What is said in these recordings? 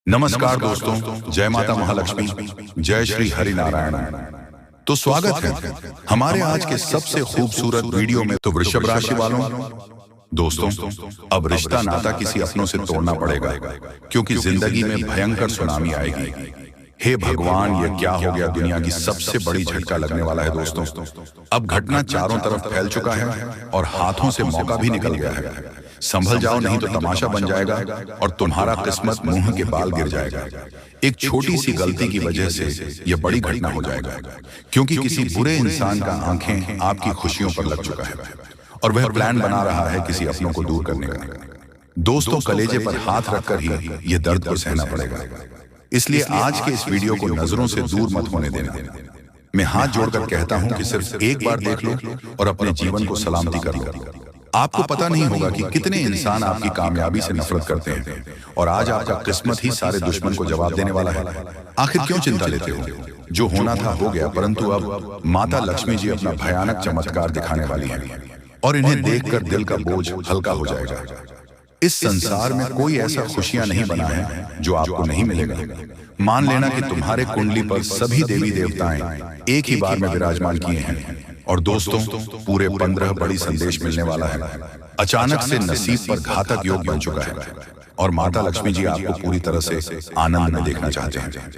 नमस्कार दोस्तों, जय माता महालक्ष्मी, जय श्री हरि नारायण। तो स्वागत है हमारे आज के सबसे खूबसूरत वीडियो में। तो वृषभ राशि वालों, दोस्तों, अब रिश्ता नाता किसी अपनों से तोड़ना पड़ेगा, क्योंकि जिंदगी में भयंकर सुनामी आएगी। हे भगवान, ये क्या हो गया? दुनिया की सबसे बड़ी झटका लगने वाला है दोस्तों। अब घटना चारों तरफ फैल चुका है और हाथों से मौका भी निकल गया है। संभल जाओ, नहीं तो तमाशा बन जाएगा और तुम्हारा किस्मत मुंह के बाल गिर जाएगा। एक छोटी सी गलती की वजह से यह बड़ी घटना हो जाएगा, क्योंकि किसी बुरे इंसान का आंखें आपकी खुशियों पर लग चुका है और वह प्लान बना रहा है किसी अपनों को दूर करने का। दोस्तों, कलेजे पर हाथ रखकर ही यह दर्द को सहना पड़ेगा। इसलिए आज के इस वीडियो को नजरों से दूर मत होने देना। मैं हाथ जोड़कर कहता हूं कि सिर्फ एक बार देख लो और अपने जीवन को सलामती कर लो। आपको पता नहीं होगा कि कितने इंसान आपकी कामयाबी से नफरत करते हैं और आज आपका किस्मत ही सारे दुश्मन को जवाब देने वाला है। आखिर क्यों चिंता लेते हो? जो होना था हो गया, परंतु अब माता लक्ष्मी जी अपना भयानक चमत्कार दिखाने वाली हैं और इन्हें देखकर दिल का बोझ हल्का हो जाएगा। इस संसार में कोई ऐसा खुशियां नहीं बना है जो आपको नहीं मिलेगा। मान लेना कि तुम्हारे कुंडली पर सभी देवी देवताएं एक ही बार में विराजमान किए हैं। और दोस्तों, पूरे 15 बड़ी संदेश मिलने वाला है। अचानक से नसीब पर घातक योग बन चुका है और माता लक्ष्मी जी आपको पूरी तरह से आनंद में देखना चाहते हैं।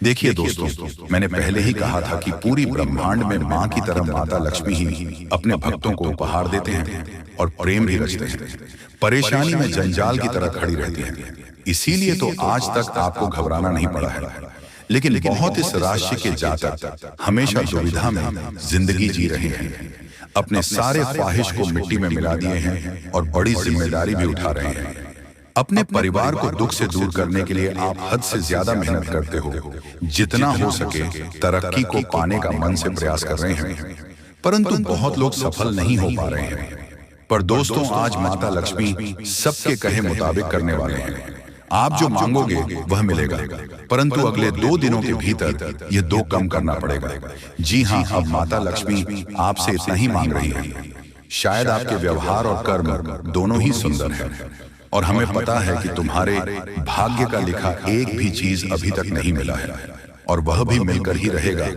देखिए दोस्तों, मैंने पहले ही कहा था कि पूरी ब्रह्मांड में माँ की तरह माता लक्ष्मी ही अपने भक्तों को उपहार देते हैं और प्रेम भी रचते हैं। परेशानी में जंजाल की तरह खड़ी रहती है। इसीलिए तो आज तक आपको घबराना नहीं पड़ा है। लेकिन बहुत इस राशि के जातक हमेशा दुविधा में जिंदगी जी रहे हैं। अपने सारे ख्वाहिश को मिट्टी में मिला दिए हैं और बड़ी जिम्मेदारी भी उठा रहे हैं। अपने परिवार को दुख से दूर करने के लिए आप हद से ज्यादा मेहनत करते हो। जितना हो सके तरक्की को पाने का मन से प्रयास कर रहे हैं, परंतु बहुत लोग सफल नहीं हो पा रहे हैं। पर दोस्तों, आज माता लक्ष्मी सबके कहे मुताबिक करने वाले हैं। आप जो मांगोगे वह मिलेगा, परंतु अगले 2 दिनों के भीतर ये 2 कम करना पड़ेगा। जी हाँ, अब माता लक्ष्मी आपसे इतना ही मांग रही है। शायद आपके व्यवहार और कर्म दोनों ही सुंदर हैं और हमें पता है कि तुम्हारे भाग्य का लिखा एक भी चीज अभी तक नहीं मिला है और वह भी मिलकर ही रहेगा,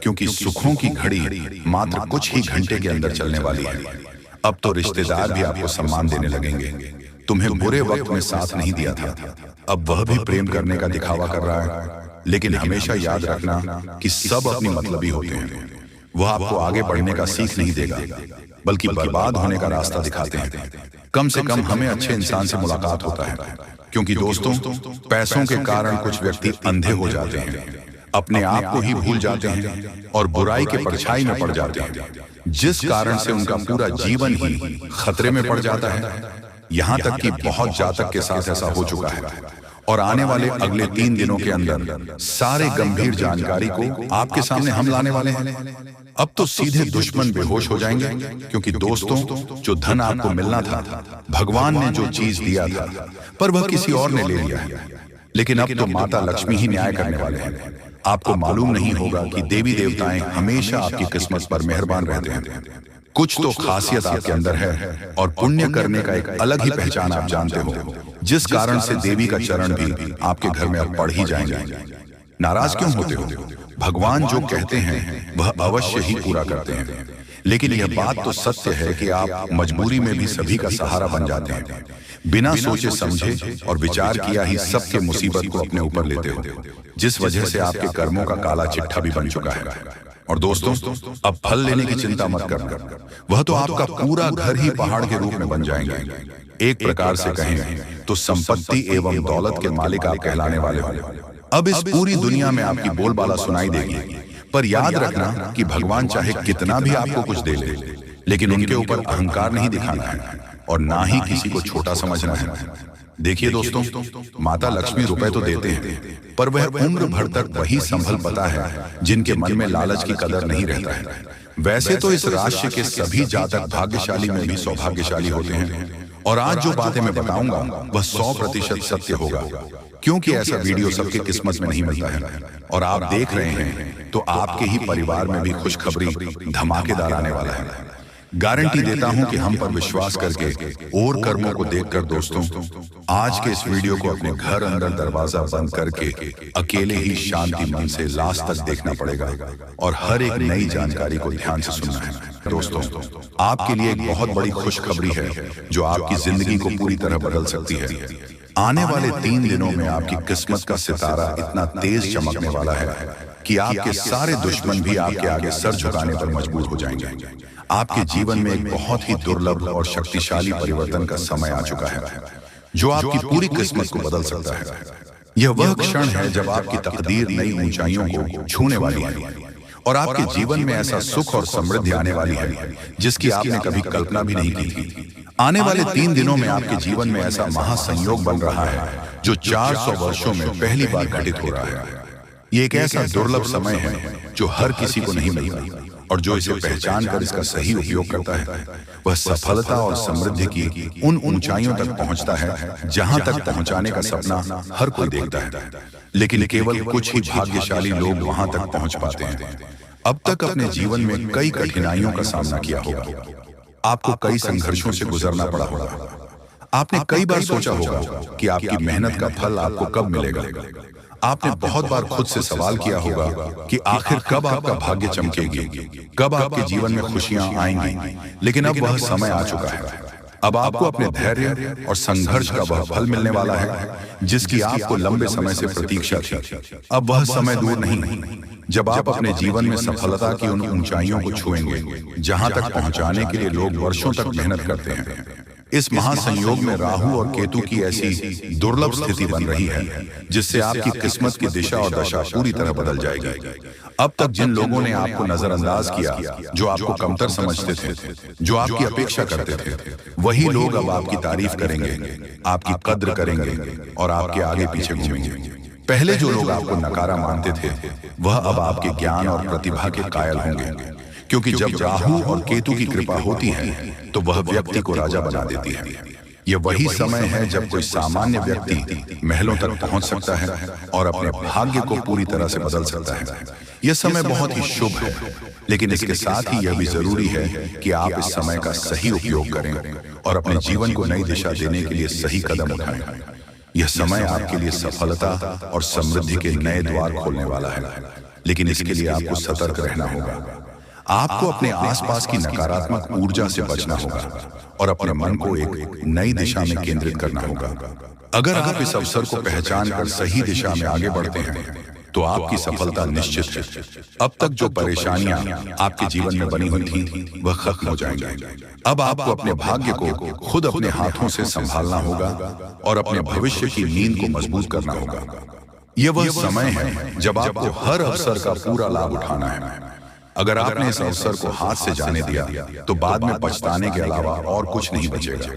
क्योंकि सुखों की घड़ी मात्र कुछ ही घंटे के अंदर चलने वाली है। अब तो रिश्तेदार भी आपको सम्मान देने लगेंगे। तुम्हें बुरे वक्त में साथ नहीं दिया था, अब वह भी प्रेम करने का दिखावा कर रहा है। लेकिन हमेशा याद रखना कि सब अपनी मतलबी होते हैं। वह आपको आगे बढ़ने का सीख नहीं देगा, बल्कि बर्बाद होने का रास्ता दिखाते हैं। कम से कम हमें अच्छे इंसान से मुलाकात होता है, क्योंकि दोस्तों, पैसों के कारण कुछ व्यक्ति अंधे हो जाते हैं, अपने आप को ही भूल जाते हैं और बुराई के परछाई में पड़ जाते हैं, जिस कारण से उनका पूरा जीवन ही खतरे में पड़ जाता है। यहाँ तक कि बहुत जातक के साथ ऐसा हो चुका है और आने वाले अगले 3 दिनों के अंदर सारे गंभीर जानकारी को आपके सामने हम लाने वाले हैं। अब तो सीधे दुश्मन बेहोश हो जाएंगे, क्योंकि दोस्तों, जो धन आपको मिलना था, भगवान ने जो चीज दिया था, पर वह किसी और ने ले लिया है। लेकिन अब तो माता लक्ष्मी ही न्याय करने वाले हैं। आपको मालूम नहीं होगा कि देवी देवताएं हमेशा आपकी किस्मत पर मेहरबान रहते हैं। कुछ तो खासियत आपके अंदर है और पुण्य करने का एक अलग ही पहचान आप जानते हो, जिस कारण से देवी का चरण भी आपके घर में अब पड़ ही जाएंगे। नाराज क्यों होते हो? भगवान जो कहते हैं वह अवश्य ही पूरा करते हैं। लेकिन यह बात तो सत्य है कि आप मजबूरी में भी सभी का सहारा बन जाते हैं। बिना सोचे समझे और विचार किया ही सबके मुसीबत को अपने ऊपर लेते हो, जिस वजह से आपके कर्मों का काला चिट्ठा भी बन चुका है। और दोस्तों, अब फल लेने की चिंता मत करना, वह तो आपका पूरा घर ही पहाड़ के रूप में बन जाएंगे। एक प्रकार से कहें तो संपत्ति एवं दौलत के मालिक आप कहलाने वाले हो। अब इस पूरी दुनिया में आपकी बोलबाला सुनाई देगी। पर याद रखना कि भगवान चाहे कितना भी आपको कुछ दे ले, लेकिन उनके ऊपर अहंकार नहीं दिखाना है और ना ही किसी को छोटा समझना है। देखिए दोस्तों, माता लक्ष्मी रुपए तो देते हैं, पर वह उम्र भर तक वही संभल पाता है जिनके मन में लालच की कदर नहीं रहता है। वैसे तो इस राशि के सभी जातक भाग्यशाली में भी सौभाग्यशाली होते हैं और आज जो बातें मैं बताऊंगा वह 100% सत्य होगा, क्योंकि ऐसा वीडियो सबके किस्मत में नहीं मिलता है। और आप देख रहे हैं तो आपके ही परिवार में भी खुशखबरी धमाकेदार आने वाला है। गारंटी देता हूं कि हम पर विश्वास करके और कर्मों को देखकर दोस्तों आज के इस वीडियो को अपने घर अंदर दरवाजा बंद करके अकेले ही शांति मन से लास्ट तक देखना पड़ेगा और हर एक नई जानकारी को ध्यान से सुनना है। दोस्तों, आपके लिए एक बहुत बड़ी खुशखबरी है जो आपकी जिंदगी को पूरी तरह बदल सकती है। आने वाले 3 दिनों में आपकी किस्मत का सितारा इतना तेज चमकने वाला है कि आपके सारे दुश्मन भी आपके आगे सर झुकाने पर मजबूर हो जाएंगे। आपके जीवन में एक बहुत ही दुर्लभ और शक्तिशाली परिवर्तन का समय आ चुका है जो आपकी पूरी किस्मत को बदल सकता है। यह वह क्षण है जब आपकी तकदीर नई ऊंचाइयों को छूने वाली है और आपके जीवन में ऐसा सुख और समृद्धि आने वाली है जिसकी आपने कभी कल्पना भी नहीं की थी। आने वाले 3 दिनों में आपके जीवन में ऐसा महासंयोग बन रहा है जो 400 वर्षों में पहली बार घटित हो रहा है। ये एक ऐसा दुर्लभ समय है जो हर किसी को नहीं मिलता और जो इसे पहचान कर इसका सही उपयोग करता है वह सफलता और समृद्धि की उन ऊंचाइयों तक पहुंचता है जहां तक पहुंचाने का सपना हर कोई देखता है, लेकिन केवल कुछ ही भाग्यशाली लोग वहां तक पहुंच पाते हैं। अब तक अपने जीवन में कई कठिनाइयों का सामना किया होगा, आपको कई संघर्षों से गुजरना पड़ा होगा, आपने कई बार सोचा होगा कि आपकी मेहनत का फल आपको कब मिलेगा। आपने बहुत बार खुद से सवाल किया होगा कि आखिर कब आपका भाग्य चमकेगी, कब आपके जीवन में खुशियां आएंगी। लेकिन अब वह समय आ चुका है। अब आपको अपने धैर्य और संघर्ष का वह फल मिलने वाला है जिसकी आपको लंबे समय से प्रतीक्षा थी। अब वह समय दूर नहीं जब आप अपने जीवन में सफलता की उन ऊंचाइयों को छुएंगे जहां तक पहुंचाने के लिए लोग वर्षों तक मेहनत करते हैं। इस महासंयोग में राहु और केतु की ऐसी दुर्लभ स्थिति बन रही है जिससे आपकी किस्मत की दिशा और दशा पूरी तरह बदल जाएगी। अब तक जिन लोगों ने आपको नजरअंदाज किया, जो आपको कमतर समझते थे, जो आपकी अपेक्षा करते थे, वही लोग अब आपकी तारीफ करेंगे, आपकी कद्र करेंगे और आपके आगे पीछे घूमेंगे। पहले जो लोग आपको नकारा मानते थे वह अब आपके ज्ञान और प्रतिभा के कायल होंगे, क्योंकि जब राहु और केतु की कृपा होती है तो वह व्यक्ति को राजा बना देती है। यह वही समय है जब कोई सामान्य व्यक्ति महलों तक पहुंच सकता है और अपने भाग्य को पूरी तरह से बदल सकता है। यह समय बहुत ही शुभ है, लेकिन इसके साथ ही यह भी जरूरी है कि आप इस समय का सही उपयोग करें और अपने जीवन को नई दिशा देने के लिए सही कदम उठाएं। यह समय आपके लिए सफलता और समृद्धि के नए द्वार खोलने वाला है, लेकिन इसके लिए आपको सतर्क रहना होगा। आपको अपने आसपास की नकारात्मक ऊर्जा से बचना होगा और अपने मन को एक नई दिशा में केंद्रित करना होगा। अगर आप इस अवसर को पहचान कर सही दिशा में आगे बढ़ते हैं तो आपकी सफलता निश्चित है। अब तक जो परेशानियां आपके जीवन में बनी हुई थी वह खत्म हो जाएंगी। अब आपको अपने भाग्य को खुद अपने हाथों से संभालना होगा और अपने भविष्य की नींद को मजबूत करना होगा। यह वह समय है जब आपको हर अवसर का पूरा लाभ उठाना है। अगर आपने इस अवसर को हाथ से जाने दिया तो बाद में पछताने के अलावा और कुछ नहीं बचेगा।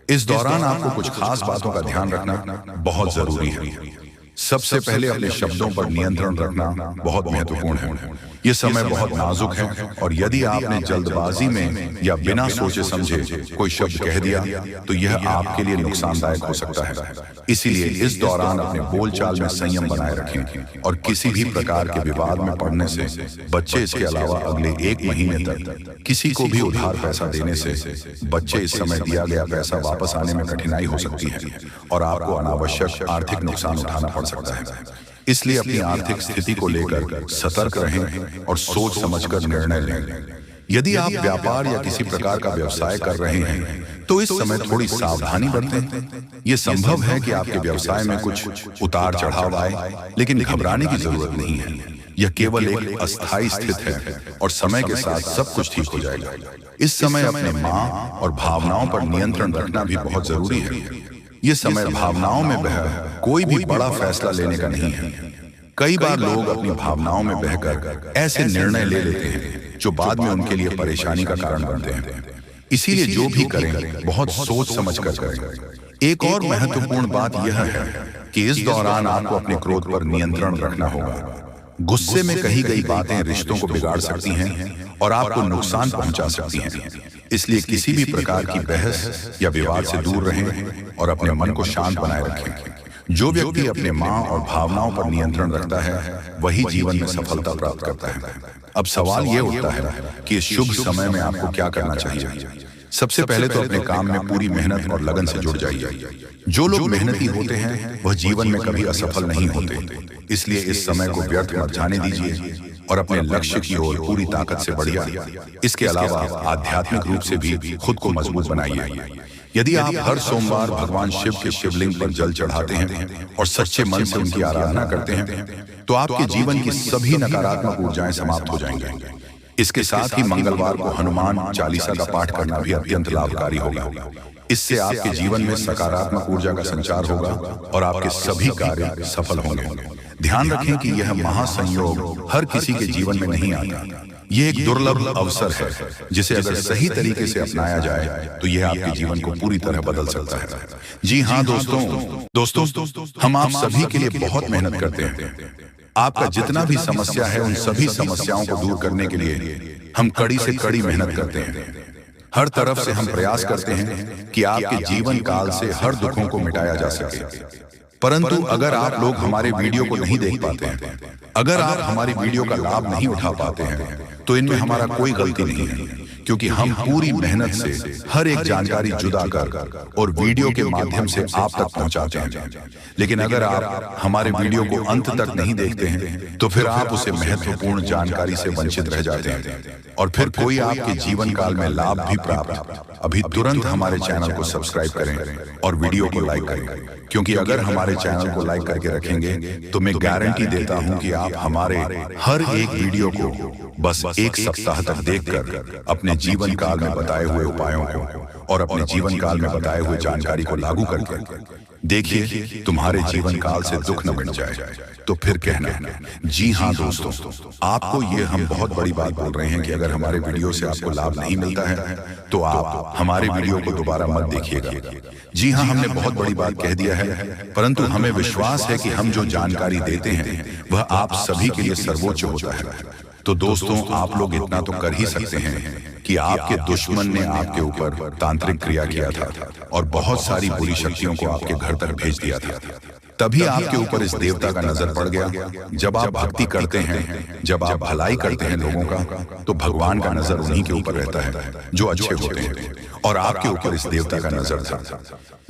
इस दौरान आपको कुछ खास बातों का ध्यान रखना बहुत जरूरी है। सबसे पहले अपने शब्दों पर नियंत्रण रखना बहुत महत्वपूर्ण है। यह समय बहुत नाजुक है और यदि आपने जल्दबाजी में या बिना सोचे समझे कोई शब्द कह दिया तो यह आपके लिए नुकसानदायक हो सकता है। इसीलिए इस दौरान अपने बोलचाल में संयम बनाए रखें और किसी भी प्रकार के विवाद में पड़ने से बच्चे। इसके अलावा अगले 1 महीने तक किसी को भी उधार पैसा देने से बच्चे इस समय दिया गया पैसा वापस आने में कठिनाई हो सकती है और आपको अनावश्यक आर्थिक नुकसान उठाना पड़ सकता है। इसलिए अपनी आर्थिक स्थिति को लेकर सतर्क रहें और सोच समझकर निर्णय लें। यदि आप व्यापार या किसी प्रकार का व्यवसाय कर रहे हैं तो इस समय थोड़ी सावधानी बरतें। यह संभव है कि आपके व्यवसाय में कुछ उतार चढ़ाव आए, लेकिन घबराने की जरूरत नहीं है। यह केवल एक अस्थायी स्थिति है और समय के साथ सब कुछ ठीक हो जाएगा। इस समय अपने मां और भावनाओं पर नियंत्रण रखना भी बहुत जरूरी है। यह समय भावनाओं में बह कोई भी बड़ा फैसला लेने का नहीं है। कई बार लोग अपनी भावनाओं में बहकर ऐसे निर्णय ले लेते हैं जो बाद में उनके लिए परेशानी का कारण बनते हैं। इसीलिए जो भी करें बहुत सोच समझ कर करें। एक और महत्वपूर्ण बात यह है कि इस दौरान आपको अपने क्रोध पर नियंत्रण रखना होगा। गुस्से में कही गई बातें रिश्तों को बिगाड़ सकती हैं और आपको नुकसान पहुंचा सकती हैं। इसलिए किसी भी प्रकार की बहस या विवाद से दूर रहें और अपने मन को शांत बनाए रखें। जो व्यक्ति अपने माँ और भावनाओं पर नियंत्रण रखता है वही जीवन में सफलता प्राप्त करता है। अब सवाल ये उठता है कि इस शुभ समय में आपको क्या करना चाहिए। सबसे पहले तो अपने काम में पूरी मेहनत और लगन से जुड़ जाइए। जो लोग मेहनती होते हैं वह जीवन में कभी असफल नहीं होते। इसलिए इस समय को व्यर्थ मत जाने दीजिए और अपने लक्ष्य की ओर पूरी ताकत से बढ़िए। इसके अलावा आध्यात्मिक रूप से भी खुद को मजबूत बनाइए। यदि आप हर सोमवार भगवान शिव के शिवलिंग पर जल चढ़ाते हैं और सच्चे मन से उनकी आराधना करते हैं तो आपके जीवन की सभी नकारात्मक ऊर्जाएं समाप्त हो जाएंगी। इसके साथ ही मंगलवार को हनुमान चालीसा का पाठ करना भी अत्यंत लाभकारी होगा। इससे आपके जीवन में सकारात्मक ऊर्जा का संचार होगा और आपके सभी कार्य सफल होंगे। ध्यान रखें कि यह महासंयोग हर किसी के जीवन में नहीं आता। यह एक दुर्लभ अवसर है जिसे अगर सही तरीके से अपनाया जाए तो यह आपके जीवन को पूरी तरह बदल सकता है। जी हाँ दोस्तों, हम आप सभी के लिए बहुत मेहनत करते हैं। आपका जितना भी समस्या है उन सभी समस्याओं को दूर करने के लिए हम कड़ी से कड़ी मेहनत करते हैं। हर तरफ से हम प्रयास करते हैं कि आपके जीवन काल से हर दुखों को मिटाया जा सके। परंतु अगर आप लोग हमारे वीडियो को नहीं देख पाते हैं, अगर आप हमारी वीडियो का लाभ नहीं उठा पाते हैं तो इनमें हमारा कोई गलती नहीं है, क्योंकि हम पूरी मेहनत से हर एक जानकारी जुदा कर और वीडियो के माध्यम से आप तक पहुंचाते हैं। लेकिन अगर आप हमारे वीडियो को अंत तक नहीं देखते हैं तो फिर आप उसे महत्वपूर्ण जानकारी से वंचित रह जाते हैं और फिर कोई आपके जीवन काल में लाभ भी प्राप्त। अभी तुरंत हमारे चैनल को सब्सक्राइब करें और वीडियो को लाइक करें, क्योंकि अगर हमारे चैनल को लाइक करके रखेंगे तो मैं गारंटी देता हूं कि आप हमारे हर एक वीडियो को बस एक सप्ताह तक देखकर अपने जीवन काल में बताए हुए उपायों को और अपने जीवन काल में बताए हुए जानकारी को लागू करके देखिए तुम्हारे जीवन काल से दुख न मिट जाए तो फिर कहना। जी हाँ दोस्तों, आपको ये हम बहुत बड़ी बात बोल रहे हैं कि अगर हमारे वीडियो से आपको लाभ नहीं मिलता है तो आप हमारे वीडियो को दोबारा मत देखिएगा। जी हाँ, हमने बहुत बड़ी बात कह दिया है, परंतु हमें विश्वास है कि हम जो जानकारी देते हैं वह आप सभी के लिए सर्वोच्च होता है। तो दोस्तों, आप लोग इतना तो कर ही सकते हैं कि आपके दुश्मन ने आपके ऊपर तांत्रिक क्रिया किया था और बहुत सारी बुरी शक्तियों को आपके घर तक भेज दिया था। तभी आपके ऊपर इस देवता का नजर पड़ गया। जब आप भक्ति करते हैं, जब आप भलाई करते हैं लोगों का, तो भगवान का नजर उन्हीं के ऊपर रहता है जो अच्छे होते हैं, और आपके ऊपर इस देवता का नजर था।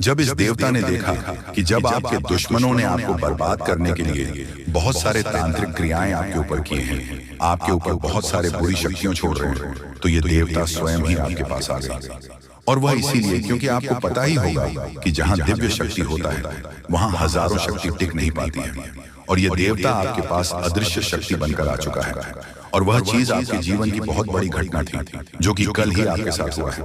जब इस देवता ने देखा कि जब आपके दुश्मनों ने आपको बर्बाद करने के लिए बहुत सारे तांत्रिक क्रियाएं आपके ऊपर किए हैं, आपके ऊपर बहुत सारे बुरी शक्तियां छोड़ रहे हैं, तो ये देवता स्वयं ही आपके पास आ गए। और वह इसीलिए क्योंकि आपको पता ही होगा कि जहां दिव्य शक्ति होता है वहां हजारों शक्ति टिक नहीं पाती है, और यह देवता आपके पास अदृश्य शक्ति बनकर आ चुका है। और वह चीज आपके जीवन की बहुत बड़ी घटना थी जो कि कल ही आपके साथ हुआ है।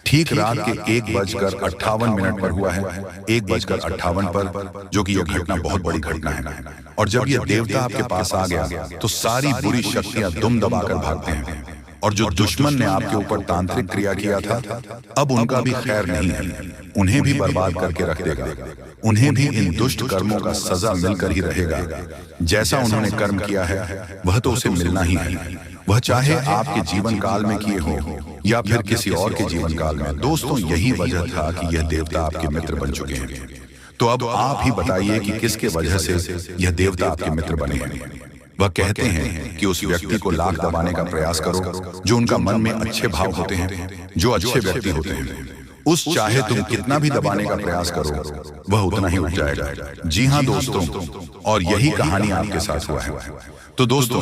ठीक रात के 1:58 पर हुआ है, 1:58 पर, जो कि यह घटना बहुत बड़ी घटना है। और जब यह देवता आपके पास आ गया तो सारी बुरी शक्तियां दुम दबाकर भागते हैं, और जो दुश्मन ने आपके ऊपर तांत्रिक क्रिया किया था अब उनका भी खैर नहीं है, उन्हें भी बर्बाद करके रख देगा। उन्हें भी इन दुष्ट कर्मों का सजा मिलकर ही रहेगा। जैसा उन्होंने कर्म किया है वह तो उसे मिलना ही है, वह चाहे आपके जीवन काल में किए हो या फिर किसी और के जीवन काल में। दोस्तों, यही वजह था कि यह देवता आपके मित्र बन चुके हैं। तो अब आप ही बताइए कि किसके वजह से यह देवता आपके मित्र बने हैं। वह कहते हैं कि उस व्यक्ति को लाख दबाने का प्रयास करो जो उनका मन में अच्छे भाव होते हैं, जो अच्छे व्यक्ति होते हैं। उस चाहे तुम कितना भी दबाने का प्रयास करो वह उतना ही उठ जाएगा। जी हाँ दोस्तों, और यही कहानी आपके साथ हुआ है। तो दोस्तों,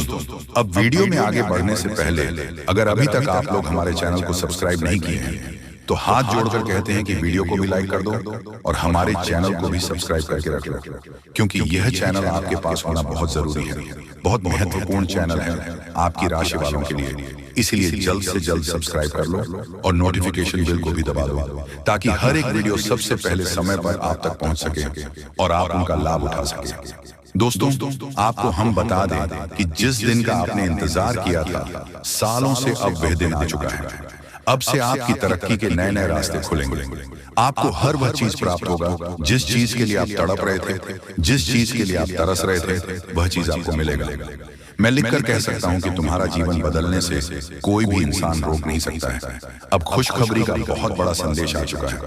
अब वीडियो में आगे बढ़ने से पहले अगर अभी तक आप लोग हमारे चैनल को सब्सक्राइब नहीं किए हैं तो हाथ जोड़कर कहते हैं कि वीडियो को भी लाइक कर दो और हमारे चैनल को भी सब्सक्राइब करके रख लो, क्योंकि यह चैनल आपके पास होना बहुत जरूरी है, बहुत महत्वपूर्ण चैनल है आपकी राशि वालों के लिए। इसलिए जल्द से जल्द सब्सक्राइब कर लो और नोटिफिकेशन बेल को भी दबा दो, ताकि हर एक वीडियो सबसे पहले समय पर आप तक पहुंच सके और आप उनका लाभ उठा सके। दोस्तों, आपको हम बता दें कि जिस दिन का आपने इंतजार किया था सालों से अब वह दिन आ चुका है। अब से आपकी तरक्की के नए नए रास्ते खुलेंगे। आपको हर वह चीज प्राप्त होगा जिस चीज के लिए आप तड़प रहे थे, जिस चीज के लिए आप तरस रहे थे, वह चीज आपको मिलेगा। मैं लिखकर कह सकता हूं कि तुम्हारा जीवन बदलने से कोई भी इंसान रोक नहीं सकता है। अब खुशखबरी का बहुत बड़ा संदेश आ चुका है।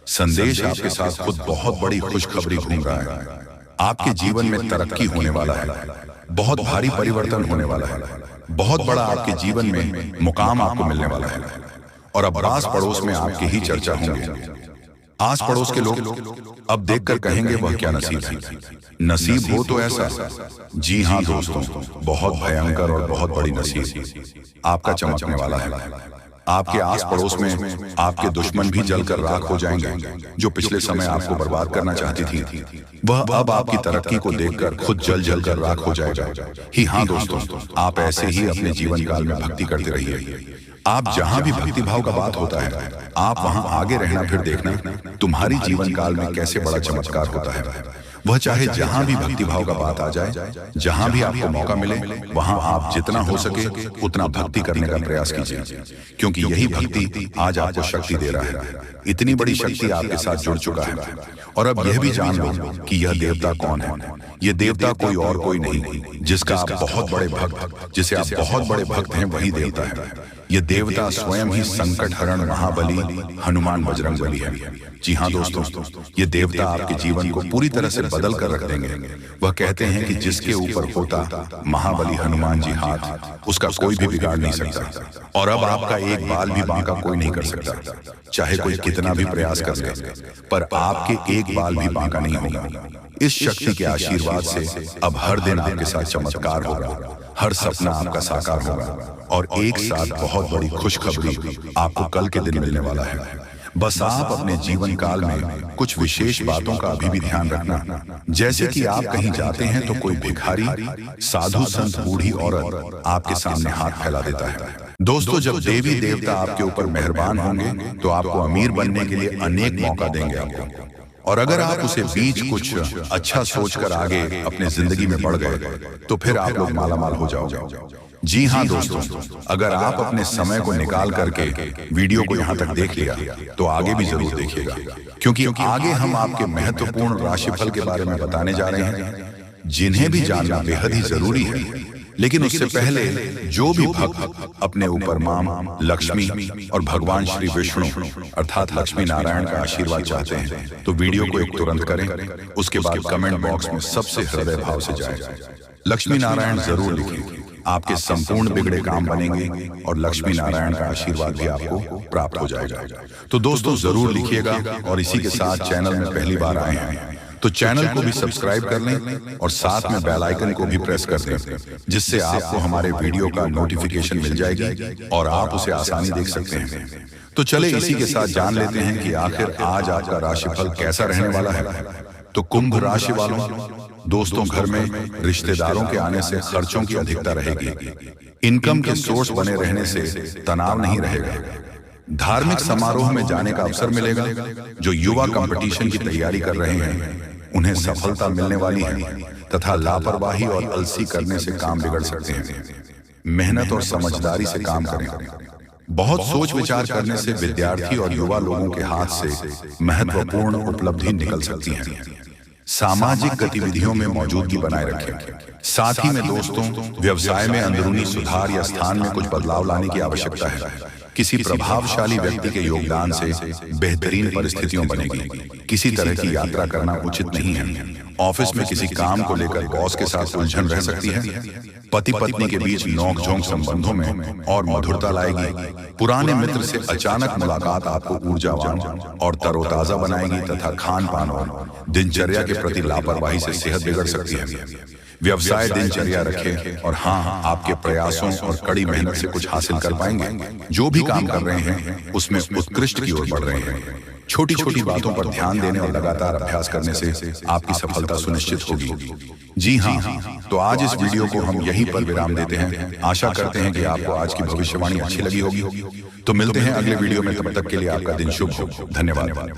संदेश आपके साथ खुद बहुत बड़ी खुशखबरी घूम रहा है। आपके जीवन में तरक्की होने वाला है, बहुत भारी परिवर्तन होने वाला है, बहुत बड़ा आपके जीवन में मुकाम आपको मिलने वाला है। और अब आस पड़ोस में आपकी ही चर्चा होंगे। आस पड़ोस के लोग अब देखकर कहेंगे वह क्या नसीब है। नसीब हो तो ऐसा, जी हाँ दोस्तों, बहुत भयंकर और बहुत बड़ी नसीब आपका चमकने वाला है। आपके आस पड़ोस में आपके दुश्मन भी जलकर राख हो जाएंगे। जो पिछले समय आपको बर्बाद करना चाहती थी, वह अब आपकी तरक्की को देखकर खुद जल जल कर राख हो जाएगा। ही हाँ दोस्तों, आप ऐसे ही अपने जीवन काल में भक्ति करते रहिए। आप जहां भी भक्ति भाव का बात होता है, आप वहां आगे रहना। फिर देखना तुम्हारी जीवन काल में कैसे बड़ा चमत्कार होता है। वह चाहे जहां भी भक्ति भाव का बात आ जाए, जहां भी आपको मौका मिले, वहां आप जितना हो सके उतना भक्ति करने का प्रयास कीजिए, क्योंकि यही भक्ति आज आपको शक्ति दे रहा है। इतनी बड़ी शक्ति आपके साथ जुड़ चुका है। और अब यह भी जान लो कि यह देवता कौन है। यह देवता कोई और कोई नहीं, जिसका आप बहुत बड़े भक्त, जिसे आप बहुत बड़े भक्त हैं, वही देवता है। यह देवता स्वयं ही संकट हरण महाबली हनुमान बजरंगबली है। जी हाँ दोस्तों, ये देवता आपके जीवन को पूरी तरह से बदल कर रख देंगे। वह कहते हैं कि जिसके ऊपर होता महाबली हनुमान जी हाथ, उसका कोई भी बिगाड़ नहीं सकता। और अब आपका एक बाल भी बांका कोई नहीं कर सकता, चाहे कोई कितना भी प्रयास कर ले, पर आपके एक बाल भी बांका नहीं होगा। इस शक्ति के आशीर्वाद से अब हर दिन आपके साथ चमत्कार होगा, हर सपना आपका साकार होगा, और एक साथ बहुत बड़ी खुशखबरी आपको कल के दिन मिलने वाला है। बस आप अपने जीवन काल में कुछ विशेष बातों का अभी भी ध्यान रखना। जैसे कि आप कहीं जाते हैं तो कोई भिखारी, साधु, संत, बूढ़ी औरत आपके सामने हाथ फैला देता है। दोस्तों, जब देवी देवता आपके ऊपर मेहरबान होंगे तो आपको अमीर बनने के लिए अनेक मौका देंगे आपको। और अगर आप उसे बीच कुछ अच्छा सोचकर आगे अपने जिंदगी में बढ़ गए तो फिर आप लोग मालामाल हो जाओगे। जी हाँ दोस्तों, अगर आप अपने समय को निकाल करके वीडियो को यहाँ तक देख लिया तो आगे भी जरूर देखिएगा, क्योंकि आगे हम आपके महत्वपूर्ण राशिफल के बारे में बताने जा रहे हैं, जिन्हें भी जानना बेहद ही जरूरी है। लेकिन उससे पहले जो भी भक्त अपने ऊपर मां लक्ष्मी और भगवान श्री विष्णु अर्थात लक्ष्मी नारायण का आशीर्वाद चाहते हैं तो वीडियो को एक तुरंत करें। उसके बाद कमेंट बॉक्स में सबसे हृदय भाव से जाए लक्ष्मी नारायण जरूर लिखें। आपके संपूर्ण बिगड़े काम बनेंगे और लक्ष्मी नारायण का आशीर्वाद भी आपको प्राप्त हो जाएगा। तो दोस्तों जरूर लिखिएगा। और इसी के साथ चैनल में पहली बार आए हैं तो चैनल को भी सब्सक्राइब कर लें और साथ में बेल आइकन को भी प्रेस कर दें, जिससे आपको हमारे वीडियो का नोटिफिकेशन मिल जाएगी और आप उसे आसानी देख सकते हैं। तो चले इसी के साथ जान लेते हैं कि आखिर आज आपका राशिफल कैसा रहने वाला है। तो कुंभ राशि वालों, दोस्तों घर में रिश्तेदारों के आने से खर्चों की अधिकता रहेगी। इनकम के सोर्स बने रहने से तनाव नहीं रहेगा। धार्मिक समारोह में जाने का अवसर मिलेगा। जो युवा कंपटीशन की तैयारी कर रहे हैं उन्हें सफलता मिलने वाली है, तथा लापरवाही और अलसी करने से काम बिगड़ सकते हैं। मेहनत और समझदारी से काम करें। बहुत सोच विचार करने से विद्यार्थी और युवा लोगों के हाथ से महत्वपूर्ण उपलब्धि निकल सकती है। सामाजिक गतिविधियों में मौजूदगी बनाए रखें। साथ ही में दोस्तों, व्यवसाय में अंदरूनी सुधार या स्थान में कुछ बदलाव लाने की आवश्यकता है। किसी प्रभावशाली व्यक्ति के योगदान से बेहतरीन परिस्थितियों बनेगी। किसी तरह की यात्रा करना उचित नहीं है। ऑफिस में किसी काम को लेकर बॉस के साथ उलझन रह सकती है। पति पत्नी के बीच नोकझोंक संबंधों में और मधुरता लाएगी। पुराने मित्र से अचानक मुलाकात आपको ऊर्जावान और तरोताजा बनाएगी, तथा खान पान और दिनचर्या के प्रति लापरवाही से सेहत बिगड़ सकती है। व्यवसाय दिनचर्या रखें और हाँ, आपके प्रयासों और कड़ी मेहनत से कुछ हासिल कर पाएंगे। जो भी काम कर रहे हैं उसमें उत्कृष्ट की ओर बढ़ रहे हैं। छोटी छोटी बातों पर ध्यान देने और लगातार अभ्यास करने से आपकी सफलता सुनिश्चित होगी। जी हाँ, तो आज इस वीडियो को हम यहीं पर विराम देते हैं। आशा करते हैं कि आपको आज की भविष्यवाणी अच्छी लगी होगी। तो मिलते हैं अगले वीडियो में, तब तक के लिए आपका दिन शुभ हो। धन्यवाद।